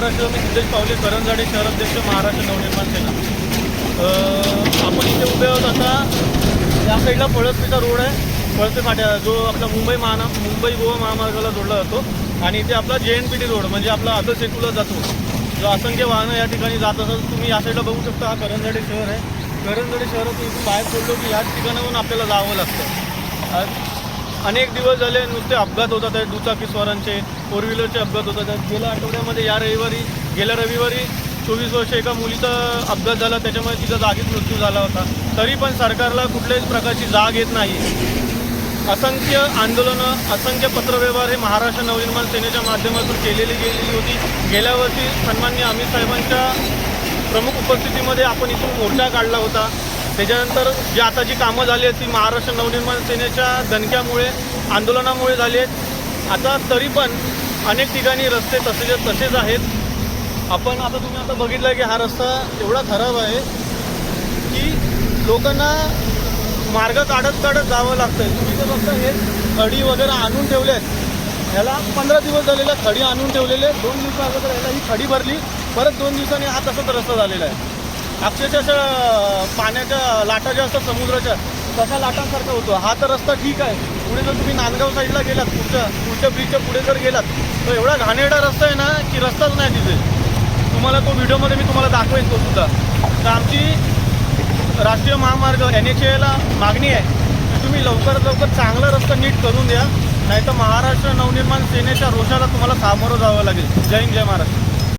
महाराष्ट्र. मी सिद्धेश पावले, करंजाडे शहराध्यक्ष, महाराष्ट्र नवनिर्माण सेना. आपण इथे उभे आहोत. आता या साईडला पळसपेचा रोड आहे. पळसपे फाट्या जो आपला मुंबई गोवा महामार्गाला जोडला जातो. आणि इथे आपला JNPT रोड म्हणजे आपला अदल सेतूला जातो, जो असंख्य वाहनं या ठिकाणी जात असतात. तुम्ही या साईडला बघू शकता. हा करंजाडे शहर आहे. करंजाडे शहरातून इथून बाहेर पडलो की याच ठिकाणाहून आपल्याला जावं लागतं. अनेक दिवस झाले नुसते अपघात होतात आहेत. दुचाकीस्वारांचे, फोर व्हीलरचे अपघात होतात आहेत. गेल्या आठवड्यामध्ये गेल्या रविवारी 24 वर्ष एका मुलीचा अपघात झाला. त्याच्यामुळे तिचा जागीच मृत्यू झाला होता. तरी पण सरकारला कुठल्याच प्रकारची जाग येत नाही. असंख्य आंदोलनं, असंख्य पत्रव्यवहार हे महाराष्ट्र नवनिर्माण सेनेच्या माध्यमातून केलेली होती. गेल्या वर्षी सन्माननीय अमित साहेबांच्या प्रमुख उपस्थितीमध्ये आपण इथून मोर्चा काढला होता. त्याच्यानंतर जी कामं झाली आहेत ती महाराष्ट्र नवनिर्माण सेनेच्या दणक्यामुळे, आंदोलनामुळे झाली आहेत. आता तरी पण अनेक ठिकाणी रस्ते तसेच आहेत. तुम्ही आता बघितलं की हा रस्ता एवढा खराब आहे की लोकांना मार्ग काढत जावं लागतं आहे. तुम्ही तर बघता हे खडी वगैरे आणून ठेवले आहेत. ह्याला 15 दिवस झालेला खडी आणून ठेवलेले. 2 दिवसा अगोदर ह्याला ही खडी भरली. परत 2 दिवसांनी हा तसाच रस्ता झालेला आहे. अक्षरशः पाण्याच्या लाटा ज्या असतात समुद्राच्या, तशा लाटांसारखा होतो. हा तर रस्ता ठीक आहे. पुढे जर तुम्ही नांदगाव साईडला गेलात, पुढच्या ब्रिजच्या पुढे जर गेलात तर एवढा घाणेरडा रस्ता आहे ना की रस्ताच नाही तिथे. तुम्हाला तो व्हिडिओमध्ये मी तुम्हाला दाखवेन तो सुद्धा. तर आमची राष्ट्रीय महामार्ग NHAला मागणी आहे की तुम्ही लवकरात लवकर चांगला रस्ता नीट करून द्या, नाहीतर महाराष्ट्र नवनिर्माण सेनेच्या रोषाला तुम्हाला सामोरं जावं लागेल. जय हिंद, जय महाराष्ट्र.